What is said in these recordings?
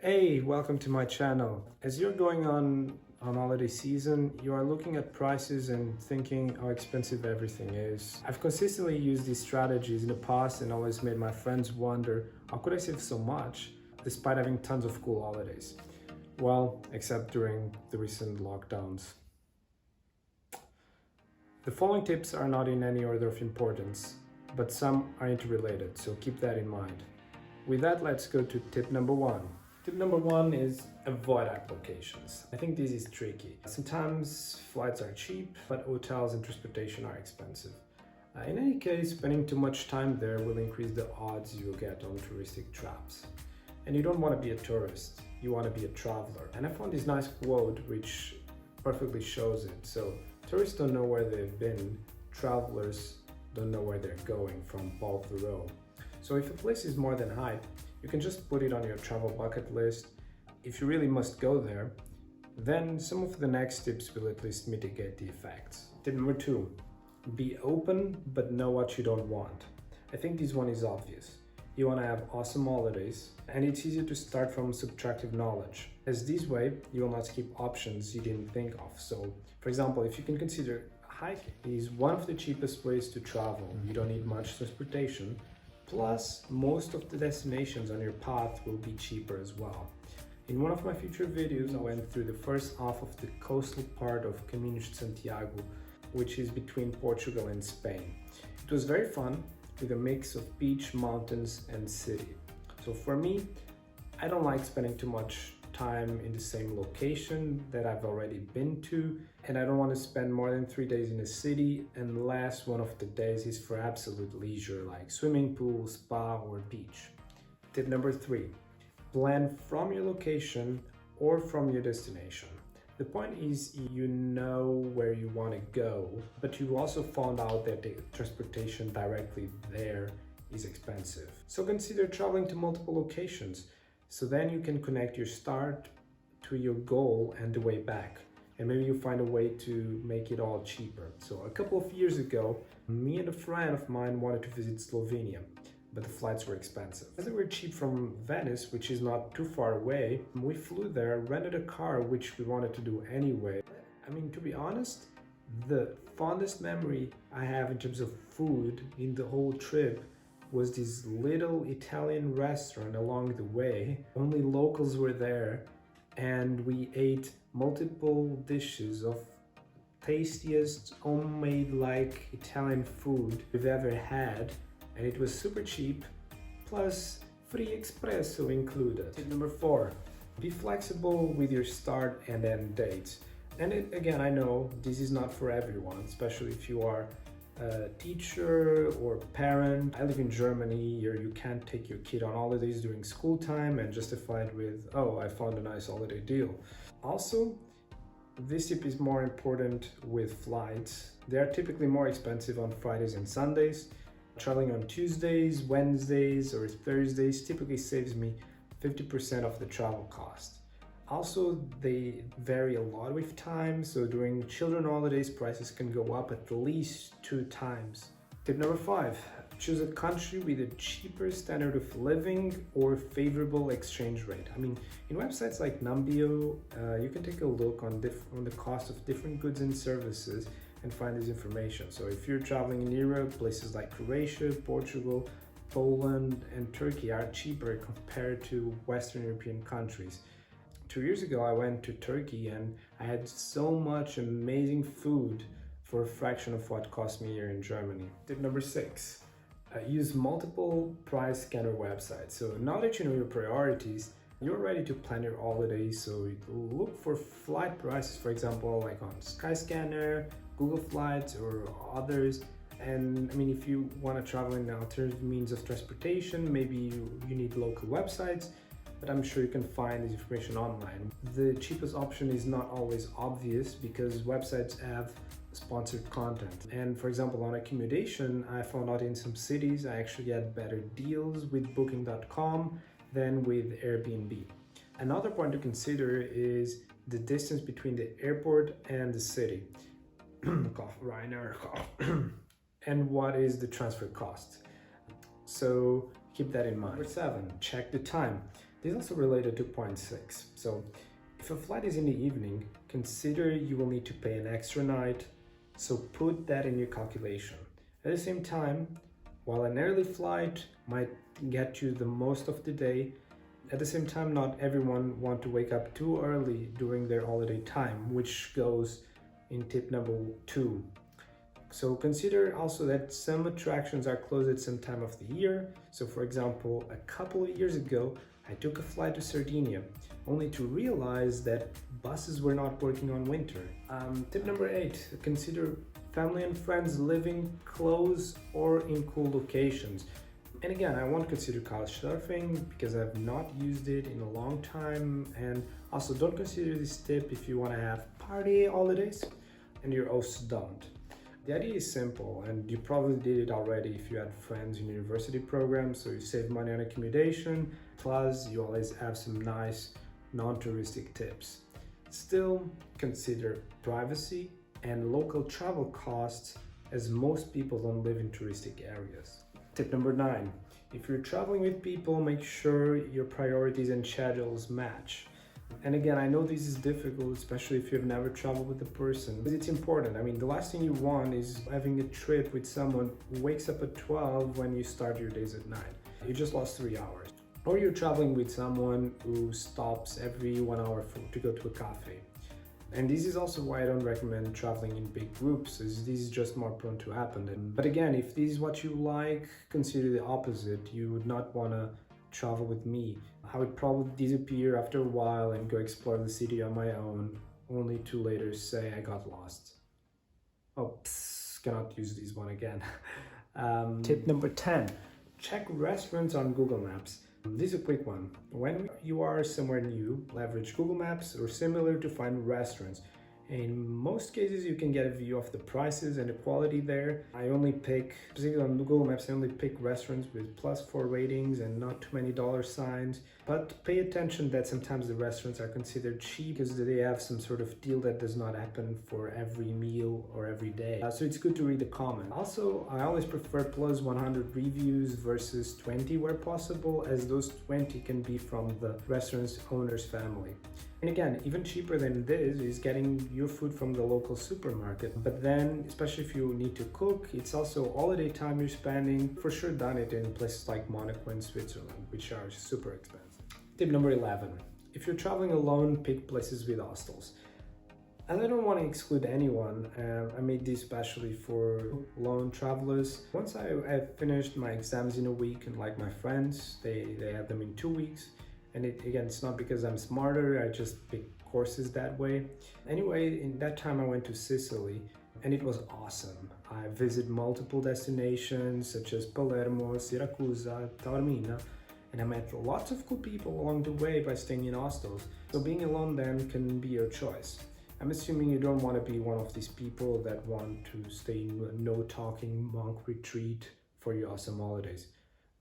Hey, welcome to my channel. As you're going on holiday season, you are looking at prices and thinking how expensive everything is. I've consistently used these strategies in the past and always made my friends wonder, how could I save so much despite having tons of cool holidays? Well, except during the recent lockdowns. The following tips are not in any order of importance, but some are interrelated, so keep that in mind. With that, let's go to tip number one. Tip number one is avoid applications. I think this is tricky. Sometimes flights are cheap, but hotels and transportation are expensive. In any case, spending too much time there will increase the odds you'll get on touristic traps. And you don't want to be a tourist, you want to be a traveler. And I found this nice quote which perfectly shows it. So, tourists don't know where they've been, travelers don't know where they're going, from Paul Thoreau. So if a place is more than hype, you can just put it on your travel bucket list. If you really must go there, then some of the next tips will at least mitigate the effects. Tip number two, be open but know what you don't want. I think this one is obvious. You want to have awesome holidays, and it's easier to start from subtractive knowledge, as this way you will not skip options you didn't think of. So, for example, if you can consider hiking is one of the cheapest ways to travel. You don't need much transportation. Plus, most of the destinations on your path will be cheaper as well. In one of my future videos, I went through the first half of the coastal part of Caminho de Santiago, which is between Portugal and Spain. It was very fun, with a mix of beach, mountains, and city. So for me, I don't like spending too much time in the same location that I've already been to, and I don't want to spend more than 3 days in a city unless one of the days is for absolute leisure like swimming pool, spa, or beach. Tip number three, plan from your location or from your destination. The point is, you know where you want to go, but you also found out that the transportation directly there is expensive. So consider traveling to multiple locations. So then you can connect your start to your goal and the way back. And maybe you find a way to make it all cheaper. So a couple of years ago, me and a friend of mine wanted to visit Slovenia, but the flights were expensive. As they were cheap from Venice, which is not too far away, we flew there, rented a car, which we wanted to do anyway. I mean, to be honest, the fondest memory I have in terms of food in the whole trip was this little Italian restaurant along the way. Only locals were there, and we ate multiple dishes of tastiest homemade like Italian food we've ever had, and it was super cheap, plus free espresso included. Tip number four, be flexible with your start and end dates. And again, I know this is not for everyone, especially if you are a teacher or parent. I live in Germany. Here you can't take your kid on holidays during school time and justify it with, oh, I found a nice holiday deal. Also, this tip is more important with flights. They are typically more expensive on Fridays and Sundays. Traveling on Tuesdays, Wednesdays, or Thursdays typically saves me 50% of the travel cost. Also, they vary a lot with time, so during children holidays, prices can go up at least 2 times. Tip number five, choose a country with a cheaper standard of living or favorable exchange rate. I mean, in websites like Numbeo, you can take a look on the cost of different goods and services and find this information. So if you're traveling in Europe, places like Croatia, Portugal, Poland, and Turkey are cheaper compared to Western European countries. 2 years ago, I went to Turkey and I had so much amazing food for a fraction of what cost me here in Germany. Tip number six, use multiple price scanner websites. So now that you know your priorities, you're ready to plan your holidays. So look for flight prices, for example, like on Skyscanner, Google Flights, or others. And I mean, if you want to travel in alternative means of transportation, maybe you need local websites, but I'm sure you can find this information online. The cheapest option is not always obvious because websites have sponsored content. And for example, on accommodation, I found out in some cities I actually had better deals with booking.com than with Airbnb. Another point to consider is the distance between the airport and the city. And what is the transfer cost? So keep that in mind. Number seven, check the time. This is also related to point 6. So if a flight is in the evening, consider you will need to pay an extra night, so put that in your calculation. At the same time, while an early flight might get you the most of the day, at the same time, not everyone want to wake up too early during their holiday time, which goes in tip number 2. So consider also that some attractions are closed at some time of the year. So for example, a couple of years ago, I took a flight to Sardinia, only to realize that buses were not working on winter. Tip number 8, consider family and friends living close or in cool locations. And again, I won't consider couch surfing because I've not used it in a long time. And also don't consider this tip if you want to have party holidays and your hosts don't. The idea is simple, and you probably did it already if you had friends in university programs, so you save money on accommodation, plus you always have some nice non-touristic tips. Still, consider privacy and local travel costs, as most people don't live in touristic areas. Tip number 9, if you're traveling with people, make sure your priorities and schedules match. And again, I know this is difficult, especially if you've never traveled with a person, but it's important. I mean, the last thing you want is having a trip with someone who wakes up at 12 when you start your days at 9. You just lost 3 hours. Or you're traveling with someone who stops every 1 hour to go to a cafe. And this is also why I don't recommend traveling in big groups, as this is just more prone to happen. But again, if this is what you like, consider the opposite. You would not want to travel with me. I would probably disappear after a while and go explore the city on my own, only to later say I got lost. Oops, cannot use this one again. Tip number 10, check restaurants on Google Maps. This is a quick one. When you are somewhere new, leverage Google Maps or similar to find restaurants. In most cases, you can get a view of the prices and the quality there. I only pick, particularly on Google Maps, I only pick restaurants with +4 ratings and not too many dollar signs. But pay attention that sometimes the restaurants are considered cheap because they have some sort of deal that does not happen for every meal or every day. So it's good to read the comment. Also, I always prefer +100 reviews versus 20 where possible, as those 20 can be from the restaurant's owner's family. And again, even cheaper than this is getting your food from the local supermarket. But then, especially if you need to cook, it's also holiday time you're spending. For sure done it in places like Monaco and Switzerland, which are super expensive. Tip number 11, if you're traveling alone, pick places with hostels. And I don't want to exclude anyone, I made this especially for lone travelers. Once I finished my exams in a week, and like my friends, they had them in 2 weeks. And again, it's not because I'm smarter, I just pick courses that way. Anyway, in that time I went to Sicily and it was awesome. I visited multiple destinations such as Palermo, Siracusa, Taormina, and I met lots of cool people along the way by staying in hostels. So being alone then can be your choice. I'm assuming you don't want to be one of these people that want to stay in a no-talking monk retreat for your awesome holidays.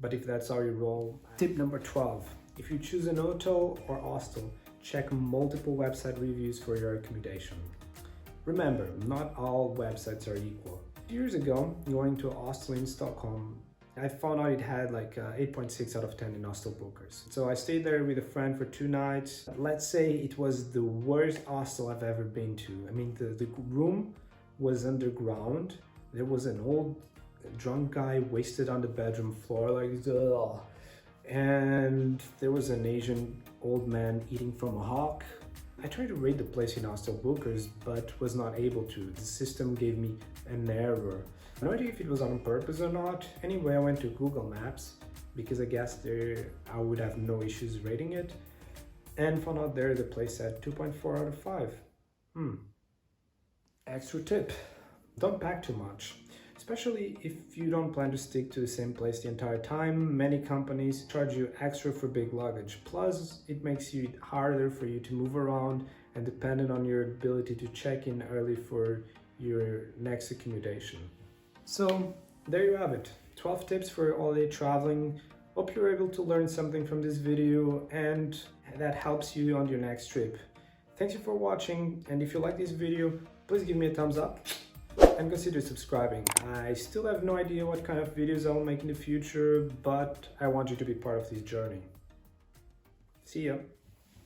But if that's how you roll, tip number 12. If you choose an hotel or hostel, check multiple website reviews for your accommodation. Remember, not all websites are equal. Years ago, going to a hostel in Stockholm, I found out it had like 8.6 out of 10 in hostel bookers. So I stayed there with a friend for 2 nights. Let's say it was the worst hostel I've ever been to. I mean, the room was underground. There was an old drunk guy wasted on the bedroom floor, like, ugh. And there was an Asian old man eating from a hawk. I tried to rate the place in hostel bookers, but was not able to. The system gave me an error. No idea if it was on purpose or not. Anyway, I went to Google Maps because I guess I would have no issues rating it, and found out there the place had 2.4 out of 5. Extra tip, don't pack too much. Especially if you don't plan to stick to the same place the entire time. Many companies charge you extra for big luggage. Plus, it makes it harder for you to move around and dependent on your ability to check in early for your next accommodation. So, there you have it. 12 tips for holiday traveling. Hope you're able to learn something from this video and that helps you on your next trip. Thanks for watching, and if you like this video, please give me a thumbs up and consider subscribing. I still have no idea what kind of videos I'll make in the future, but I want you to be part of this journey. See ya.